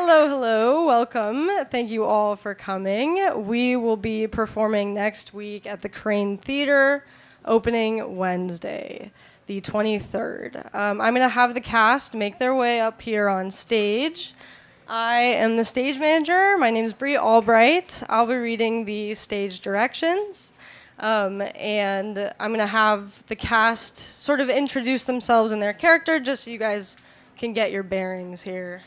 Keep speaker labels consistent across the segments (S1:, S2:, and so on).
S1: Hello, hello, welcome. Thank you all for coming. We will be performing next week at the Crane Theater, opening Wednesday, the 23rd. I'm going to have the cast make their way up here on stage. I am the stage manager. My name is Bree Albright. I'll be reading the stage directions. And I'm going to have the cast sort of introduce themselves and their character just so you guys can get your bearings here.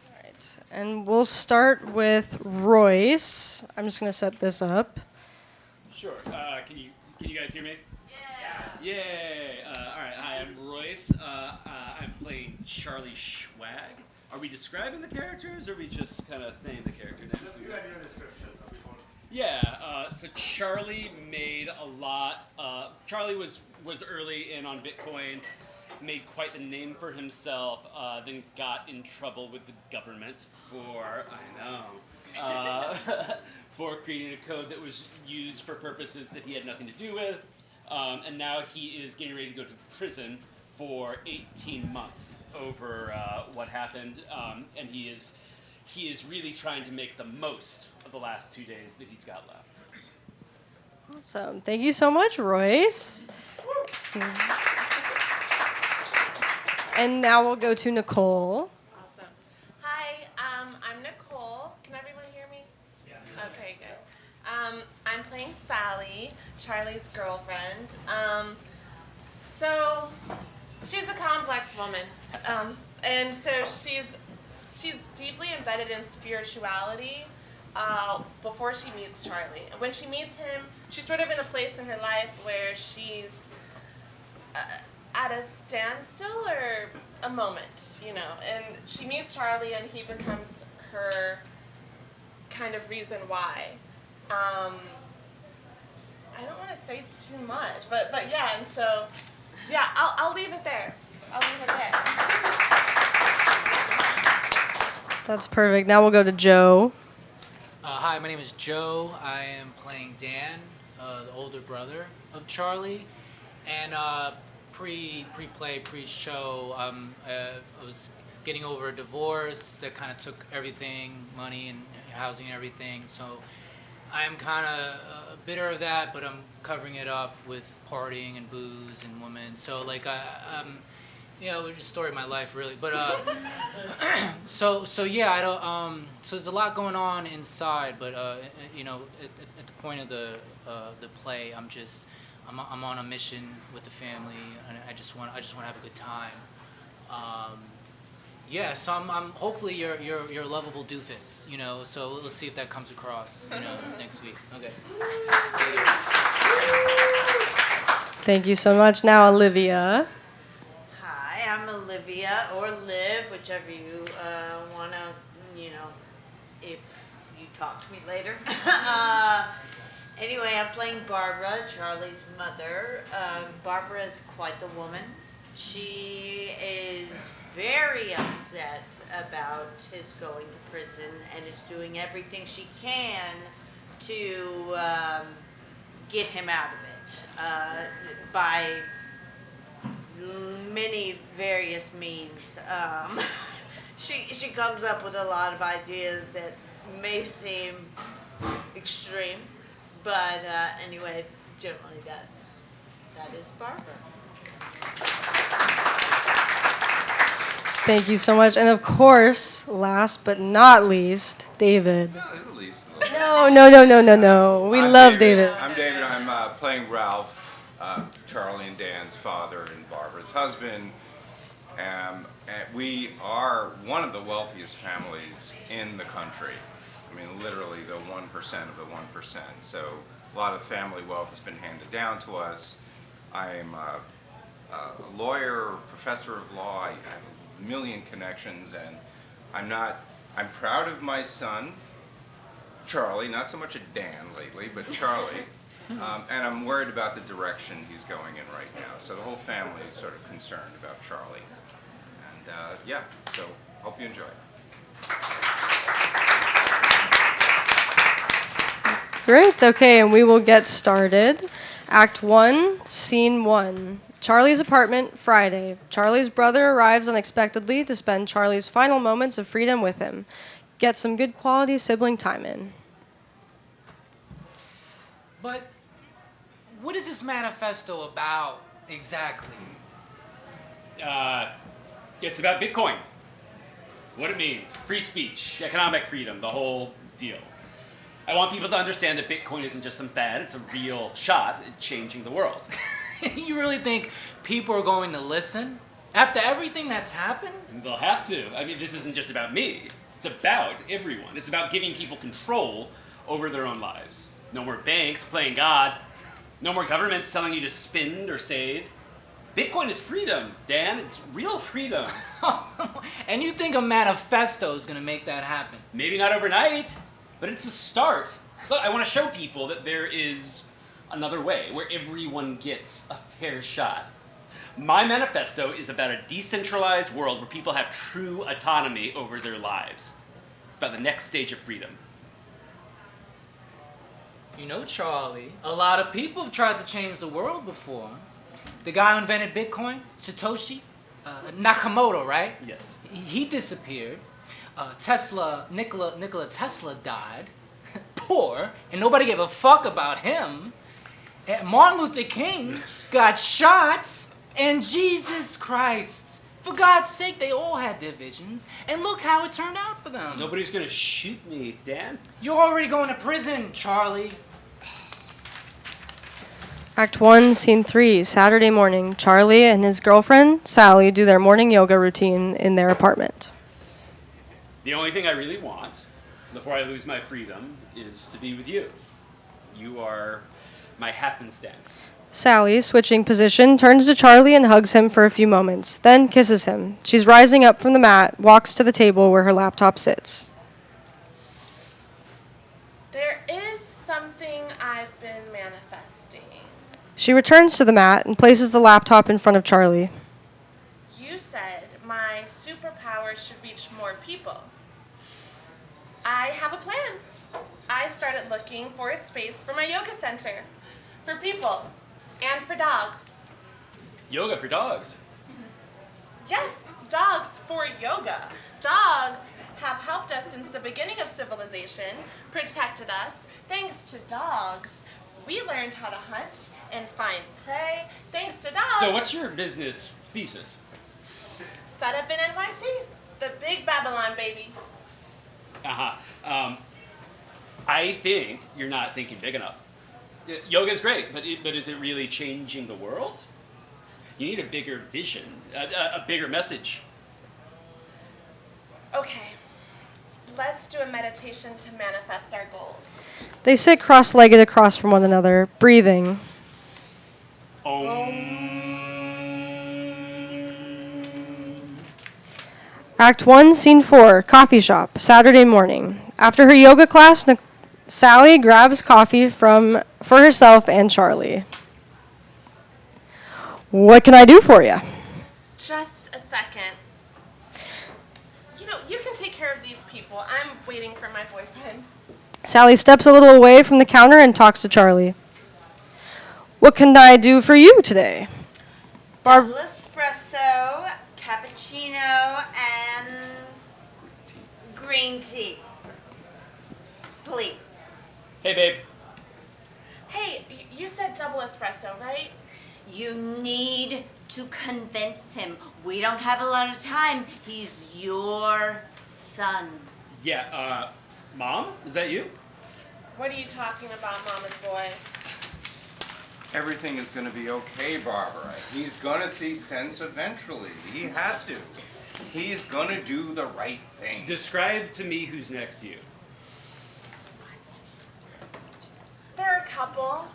S1: All right, and we'll start with Royce. I'm just going to set this up.
S2: Sure. Can you guys hear me? Yeah. Yay. All right. Hi, I'm Royce. I'm playing Charlie Schwag. Are we describing the characters, or are we just kind of saying the character names?
S3: Just give your description.
S2: Yeah. So Charlie made a lot. Charlie was early in on Bitcoin, made quite the name for himself. Then got in trouble with the government for for creating a code that was used for purposes that he had nothing to do with. And now he is getting ready to go to prison for 18 months over what happened. And he is really trying to make the most of the last 2 days that he's got left.
S1: Awesome. Thank you so much, Royce. And now we'll go to Nicole.
S4: Awesome. Hi, I'm Nicole. Can everyone hear me?
S3: Yes.
S4: Okay, good. I'm playing Sally, Charlie's girlfriend. So she's a complex woman, and so she's deeply embedded in spirituality before she meets Charlie. When she meets him, she's sort of in a place in her life where she's at a standstill or a moment, and she meets Charlie and he becomes her kind of reason why. I don't want to say too much, but yeah, and so, yeah, I'll leave it there.
S1: That's perfect. Now we'll go to Joe.
S5: Hi, my name is Joe. I am playing Dan, the older brother of Charlie. And pre-play, pre-show, I was getting over a divorce that kind of took everything, money and housing and everything. So I'm kind of bitter of that, but I'm covering it up with partying and booze and women. So like it's a story of my life really. But so yeah, I don't. So there's a lot going on inside, but at the point of the play, I'm on a mission with the family, and I just want to have a good time. So I'm hopefully you're a lovable doofus, So let's see if that comes across, next week. Okay.
S1: Thank you so much. Now Olivia.
S6: Hi, I'm Olivia, or Liv, whichever you want to, if you talk to me later. Anyway, I'm playing Barbara, Charlie's mother. Barbara is quite the woman. She is very upset about his going to prison and is doing everything she can to get him out of it by many various means. She comes up with a lot of ideas that may seem extreme. But anyway, generally that is Barbara.
S1: Thank you so much. And of course, last but not least, David.
S7: No, least.
S1: No. We
S7: I'm
S1: love
S7: David.
S1: David.
S7: I'm David. I'm playing Ralph, Charlie and Dan's father and Barbara's husband. And we are one of the wealthiest families in the country. I mean, literally the 1% of the 1%. So a lot of family wealth has been handed down to us. I'm a lawyer, professor of law. I have a million connections, and I'm proud of my son, Charlie, not so much a Dan lately, but Charlie. And I'm worried about the direction he's going in right now. So the whole family is sort of concerned about Charlie. And so hope you enjoy.
S1: Great. Okay, and we will get started. Act 1, Scene 1. Charlie's apartment, Friday. Charlie's brother arrives unexpectedly to spend Charlie's final moments of freedom with him. Get some good quality sibling time in.
S5: But what is this manifesto about exactly?
S2: It's about Bitcoin. What it means. Free speech, economic freedom, the whole deal. I want people to understand that Bitcoin isn't just some fad, it's a real shot at changing the world.
S5: You really think people are going to listen? After everything that's happened?
S2: They'll have to. I mean, this isn't just about me. It's about everyone. It's about giving people control over their own lives. No more banks playing God. No more governments telling you to spend or save. Bitcoin is freedom, Dan. It's real freedom.
S5: And you think a manifesto is going to make that happen?
S2: Maybe not overnight, but it's a start. Look, I want to show people that there is another way where everyone gets a fair shot. My manifesto is about a decentralized world where people have true autonomy over their lives. It's about the next stage of freedom.
S5: You know, Charlie, a lot of people have tried to change the world before. The guy who invented Bitcoin, Satoshi Nakamoto, right?
S2: Yes.
S5: He disappeared. Nikola Tesla died. Poor, and nobody gave a fuck about him. And Martin Luther King got shot. And Jesus Christ. For God's sake, they all had their visions. And look how it turned out for them.
S2: Nobody's gonna shoot me, Dan.
S5: You're already going to prison, Charlie.
S1: Act 1, Scene 3, Saturday morning. Charlie and his girlfriend, Sally, do their morning yoga routine in their apartment.
S2: The only thing I really want before I lose my freedom is to be with you. You are my happenstance.
S1: Sally, switching position, turns to Charlie and hugs him for a few moments, then kisses him. She's rising up from the mat, walks to the table where her laptop sits.
S4: There is something I've been manifesting.
S1: She returns to the mat and places the laptop in front of Charlie.
S4: You said my superpower should reach more people. I have a plan. I started looking for a space for my yoga center. For people. And for dogs.
S2: Yoga for dogs.
S4: Yes, dogs for yoga. Dogs have helped us since the beginning of civilization, protected us. Thanks to dogs, we learned how to hunt and find prey. Thanks to dogs.
S2: So what's your business thesis?
S4: Set up in NYC, the big Babylon, baby.
S2: I think you're not thinking big enough. Yoga's great, but is it really changing the world? You need a bigger vision, a bigger message.
S4: Okay, let's do a meditation to manifest our goals.
S1: They sit cross-legged across from one another, breathing. Act 1, Scene 4, coffee shop, Saturday morning. After her yoga class, Sally grabs coffee for herself and Charlie. What can I do for you?
S4: Just a second. You know, you can take care of these people. I'm waiting for my boyfriend.
S1: Sally steps a little away from the counter and talks to Charlie. What can I do for you today?
S6: Double espresso, cappuccino, and green tea. Please.
S2: Hey, babe.
S4: Hey, you said double espresso, right?
S6: You need to convince him. We don't have a lot of time. He's your son.
S2: Yeah, Mom? Is that you?
S4: What are you talking about, Mama's boy?
S7: Everything is going to be okay, Barbara. He's going to see sense eventually. He has to. He's going to do the right thing.
S2: Describe to me who's next to you.
S4: They're a couple.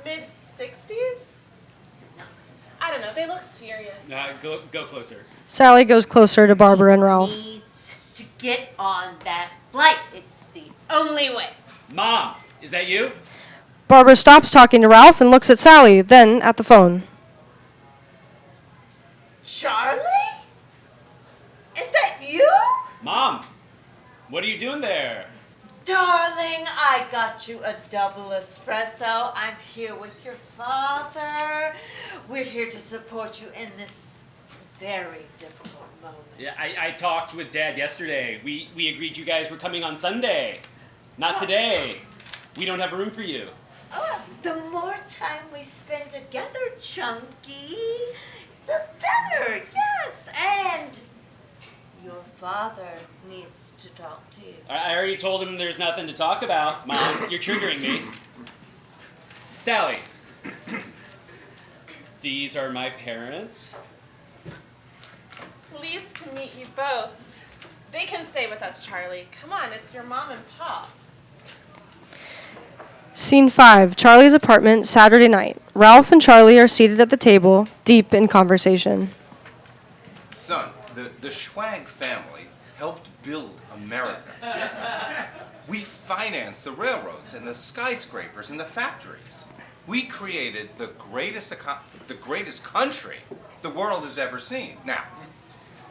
S4: Mid-60s? I don't know, they look serious.
S2: Go closer.
S1: Sally goes closer to Barbara and Ralph.
S6: Needs to get on that flight. It's the only way.
S2: Mom, is that you?
S1: Barbara stops talking to Ralph and looks at Sally, then at the phone.
S6: Charlie? Is that you?
S2: Mom, what are you doing there?
S6: Darling, I got you a double espresso. I'm here with your father. We're here to support you in this very difficult moment.
S2: Yeah, I talked with Dad yesterday. We agreed you guys were coming on Sunday, not today. We don't have room for you.
S6: Oh, the more time we spend together, Chunky, the better. Yes, and your father needs to talk to you.
S2: I already told him there's nothing to talk about. Mom, you're triggering me. Sally, these are my parents.
S4: Pleased to meet you both. They can stay with us, Charlie. Come on, it's your mom and pop.
S1: Scene 5, Charlie's apartment, Saturday night. Ralph and Charlie are seated at the table, deep in conversation.
S7: Son, the Schwag family helped build America. We financed the railroads and the skyscrapers and the factories. We created the greatest country the world has ever seen. Now,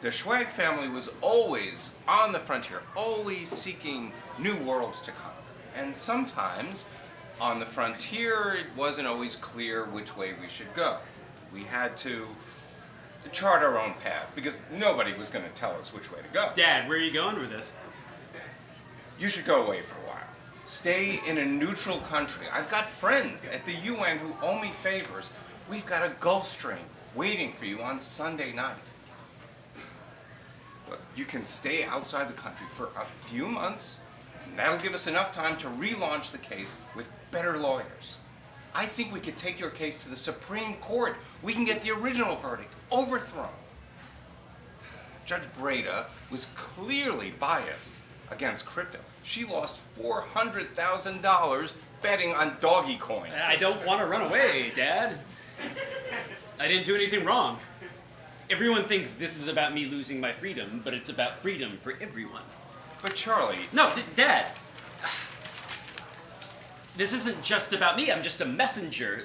S7: the Schwag family was always on the frontier, always seeking new worlds to conquer. And sometimes on the frontier, it wasn't always clear which way we should go. We had to chart our own path because nobody was going to tell us which way to go.
S2: Dad, where are you going with this?
S7: You should go away for a while. Stay in a neutral country. I've got friends at the UN who owe me favors. We've got a Gulfstream waiting for you on Sunday night. Look, you can stay outside the country for a few months, and that'll give us enough time to relaunch the case with better lawyers. I think we could take your case to the Supreme Court. We can get the original verdict overthrown. Judge Breda was clearly biased against crypto. She lost $400,000 betting on doggy coin.
S2: I don't want to run away, Dad. I didn't do anything wrong. Everyone thinks this is about me losing my freedom, but it's about freedom for everyone.
S7: But Charlie...
S2: No, Dad. This isn't just about me. I'm just a messenger.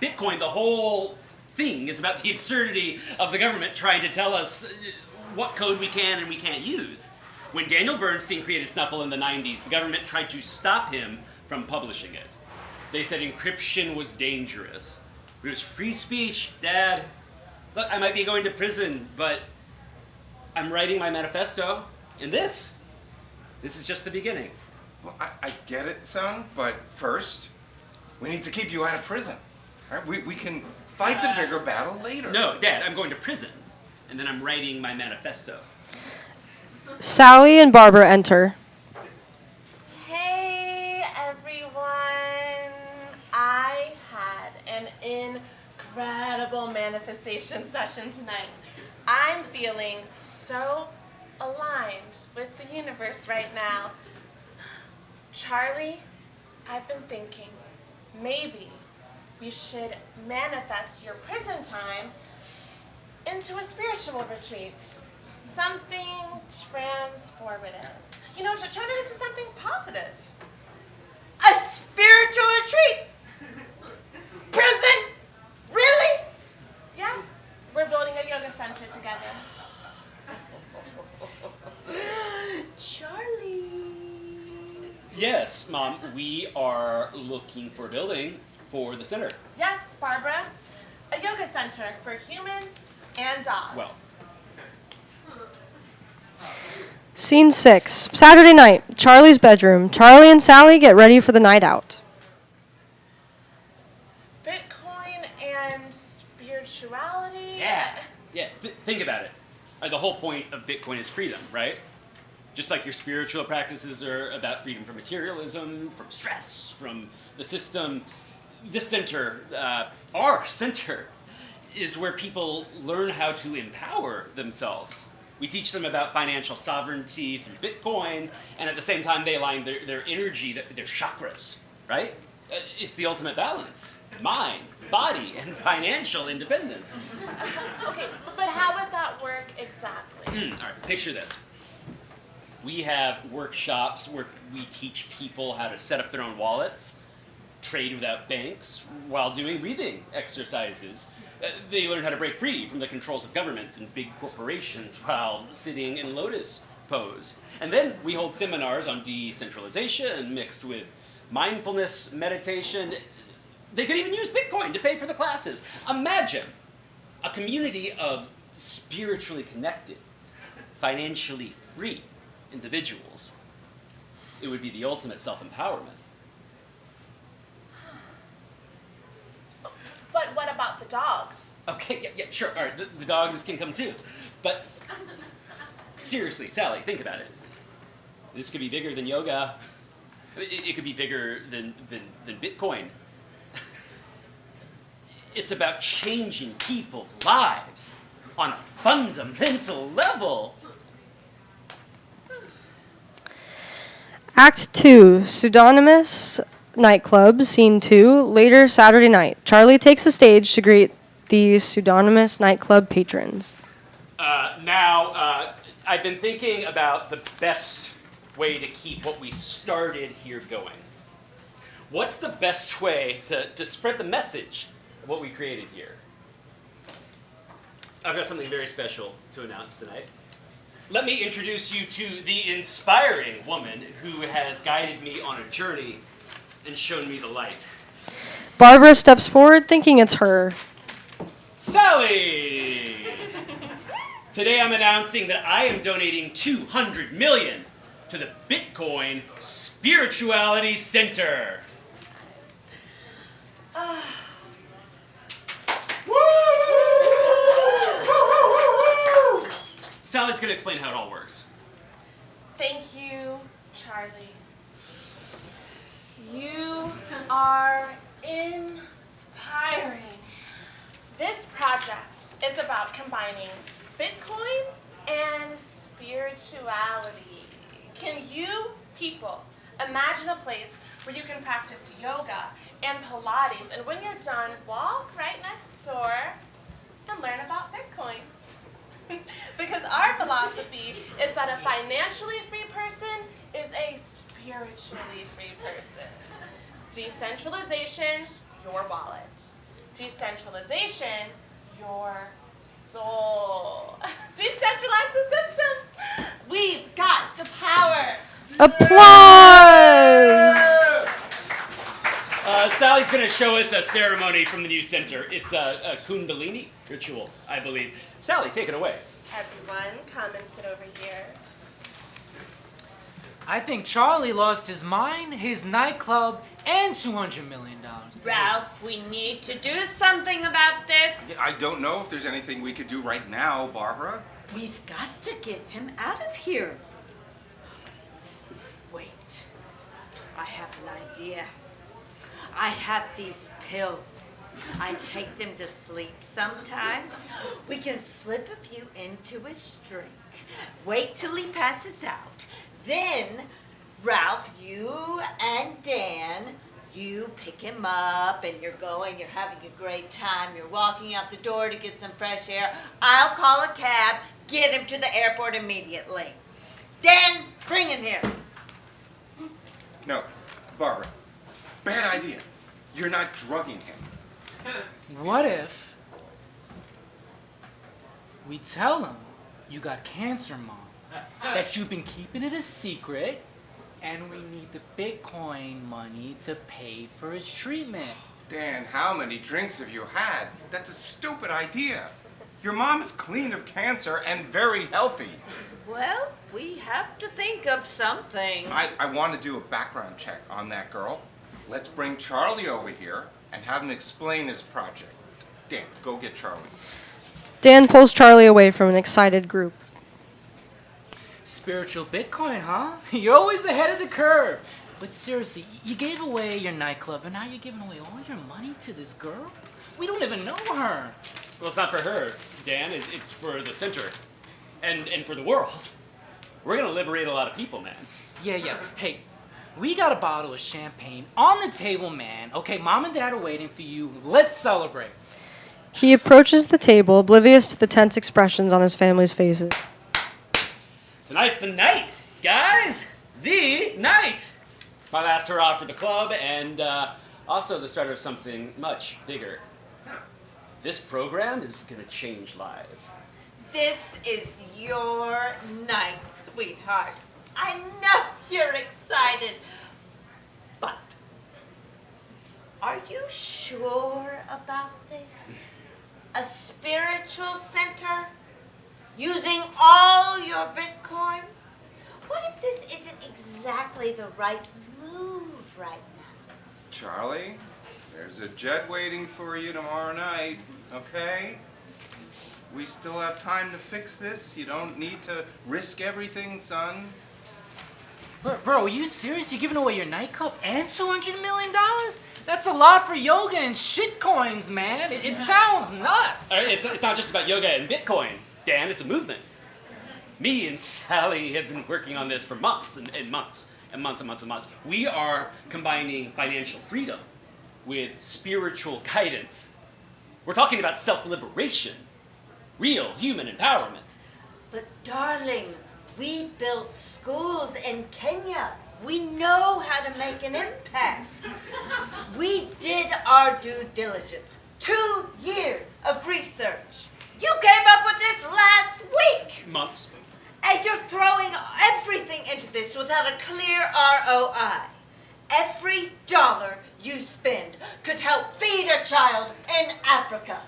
S2: Bitcoin, the whole thing, is about the absurdity of the government trying to tell us what code we can and we can't use. When Daniel Bernstein created Snuffle in the 90s, the government tried to stop him from publishing it. They said encryption was dangerous. But it was free speech, Dad. Look, I might be going to prison, but I'm writing my manifesto. And this is just the beginning.
S7: Well, I get it, son, but first, we need to keep you out of prison. All right? We can fight the bigger battle later.
S2: No, Dad, I'm going to prison, and then I'm writing my manifesto.
S1: Sally and Barbara enter.
S4: Hey, everyone. I had an incredible manifestation session tonight. I'm feeling so aligned with the universe right now. Charlie, I've been thinking maybe we should manifest your prison time into a spiritual retreat. Something transformative. You know, to turn it into something positive.
S6: A spiritual retreat? Prison? Really?
S4: Yes, we're building a yoga center together.
S6: Charlie.
S2: Yes, Mom, we are looking for a building for the center.
S4: Yes, Barbara, a yoga center for humans and dogs.
S2: Well,
S1: Scene 6, Saturday night, Charlie's bedroom. Charlie and Sally get ready for the night out.
S4: Bitcoin and spirituality?
S2: yeah. Think about it. The whole point of Bitcoin is freedom, right? Just like your spiritual practices are about freedom from materialism, from stress, from the system. This center, our center, is where people learn how to empower themselves. We teach them about financial sovereignty through Bitcoin, and at the same time they align their energy, their chakras, right? It's the ultimate balance. Mind, body, and financial independence.
S4: Okay, but how would that work exactly?
S2: All right, picture this. We have workshops where we teach people how to set up their own wallets, trade without banks, while doing breathing exercises. They learn how to break free from the controls of governments and big corporations while sitting in lotus propose. And then we hold seminars on decentralization mixed with mindfulness, meditation. They could even use Bitcoin to pay for the classes. Imagine a community of spiritually connected, financially free individuals. It would be the ultimate self-empowerment.
S4: But what about the dogs?
S2: Okay, yeah, sure. All right, the dogs can come too. But seriously, Sally, think about it. This could be bigger than yoga. It could be bigger than Bitcoin. It's about changing people's lives on a fundamental level.
S1: Act 2, Pseudonymous Nightclub, Scene 2, later Saturday night. Charlie takes the stage to greet the Pseudonymous Nightclub patrons.
S2: Now, I've been thinking about the best way to keep what we started here going. What's the best way to spread the message of what we created here? I've got something very special to announce tonight. Let me introduce you to the inspiring woman who has guided me on a journey and shown me the light.
S1: Barbara steps forward, thinking it's her.
S2: Sally! Today I'm announcing that I am donating $200 million to the Bitcoin Spirituality Center. Sally's going to explain how it all works.
S4: Thank you, Charlie. You are inspiring. This project is about combining Bitcoin and spirituality. Can you people imagine a place where you can practice yoga and Pilates, and when you're done, walk right next door and learn about Bitcoin? Because our philosophy is that a financially free person is a spiritually free person. Decentralization, your wallet. Decentralization, your soul. Decentralize the system. We've got the power.
S1: Applause!
S2: Sally's going to show us a ceremony from the new center. It's a Kundalini ritual, I believe. Sally, take it away.
S4: Everyone, come and sit over here.
S5: I think Charlie lost his mind, his nightclub, and $200 million.
S6: Ralph, we need to do something about this.
S7: I don't know if there's anything we could do right now, Barbara.
S6: We've got to get him out of here. Wait, I have an idea. I have these pills. I take them to sleep sometimes. We can slip a few into his drink. Wait till he passes out. Then, Ralph, you and Dan, you pick him up and you're having a great time. You're walking out the door to get some fresh air. I'll call a cab, get him to the airport immediately. Dan, bring him here.
S7: No, Barbara, bad idea. You're not drugging him.
S5: What if we tell him you got cancer, Mom, that you've been keeping it a secret, and we need the Bitcoin money to pay for his treatment?
S7: Dan, how many drinks have you had? That's a stupid idea. Your mom is clean of cancer and very healthy.
S6: Well, we have to think of something.
S7: I want to do a background check on that girl. Let's bring Charlie over here and have him explain his project. Dan, go get Charlie.
S1: Dan pulls Charlie away from an excited group.
S5: Spiritual Bitcoin, huh? You're always ahead of the curve. But seriously, you gave away your nightclub, and now you're giving away all your money to this girl? We don't even know her.
S2: Well, it's not for her, Dan. It's for the center and for the world. We're going to liberate a lot of people, man.
S5: Yeah. Hey, we got a bottle of champagne on the table, man. Okay, Mom and Dad are waiting for you. Let's celebrate.
S1: He approaches the table, oblivious to the tense expressions on his family's faces.
S2: Tonight's the night, guys. The night. My last hurrah for the club, and also the start of something much bigger. This program is going to change lives.
S6: This is your night, sweetheart. I know you're excited, but are you sure about this? A spiritual center? Using all your Bitcoin? What if this isn't exactly the right move right now?
S7: Charlie, there's a jet waiting for you tomorrow night, okay? We still have time to fix this. You don't need to risk everything, son.
S5: Bro, are you serious? You're giving away your nightclub and $200 million? That's a lot for yoga and shitcoins, man. It sounds nuts.
S2: It's not just about yoga and Bitcoin, Dan. It's a movement. Me and Sally have been working on this for months and months and months and months and months. We are combining financial freedom with spiritual guidance. We're talking about self-liberation, real human empowerment.
S6: But darling, we built schools in Kenya. We know how to make an impact. We did our due diligence. 2 years of research. You came up with this last week.
S2: Months.
S6: And you're throwing everything into this without a clear ROI. Every dollar you spend could help feed a child in Africa.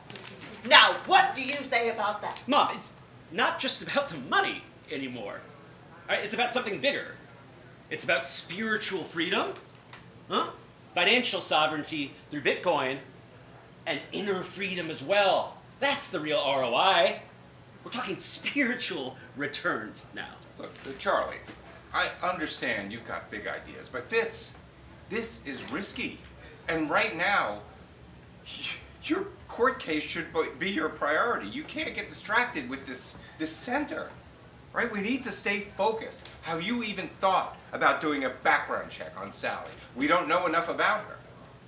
S6: Now, what do you say about that?
S2: Mom, it's not just about the money anymore. All right, it's about something bigger. It's about spiritual freedom, financial sovereignty through Bitcoin, and inner freedom as well. That's the real ROI. We're talking spiritual returns now.
S7: Look, Charlie, I understand you've got big ideas, but this is risky. And right now, your court case should be your priority. You can't get distracted with this center, right? We need to stay focused. Have you even thought about doing a background check on Sally? We don't know enough about her.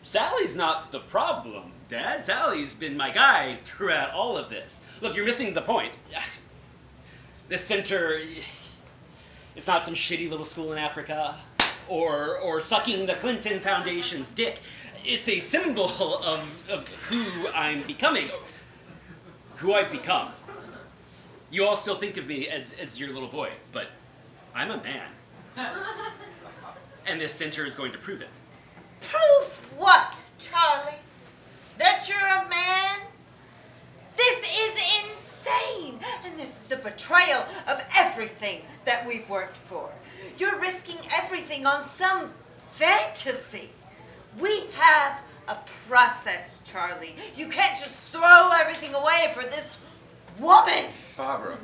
S2: Sally's not the problem, Dad. Sally's been my guide throughout all of this. Look, you're missing the point. This center, it's not some shitty little school in Africa or sucking the Clinton Foundation's dick. It's a symbol of who I'm becoming, who I've become. You all still think of me as your little boy, but I'm a man. And this center is going to prove it.
S6: Prove what, Charlie? That you're a man? This is insane, and this is the betrayal of everything that we've worked for. You're risking everything on some fantasy. We have a process, Charlie. You can't just throw everything away for this woman.
S7: Barbara.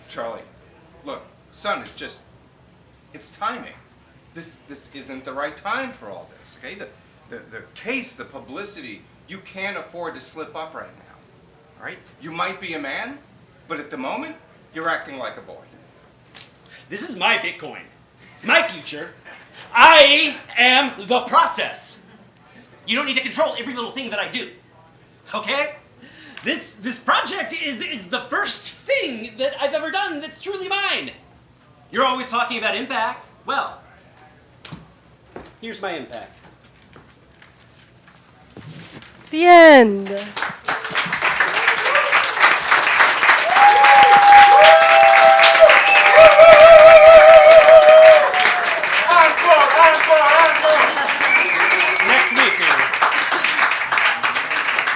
S7: Charlie, look, son, it's timing. This isn't the right time for all this, okay? The case, the publicity, you can't afford to slip up right now, all right? You might be a man, but at the moment, you're acting like a boy.
S2: This is my Bitcoin, my future. I am the process. You don't need to control every little thing that I do, okay? This project is the first thing that I've ever done that's truly mine. You're always talking about impact. Well, here's my impact.
S1: The end.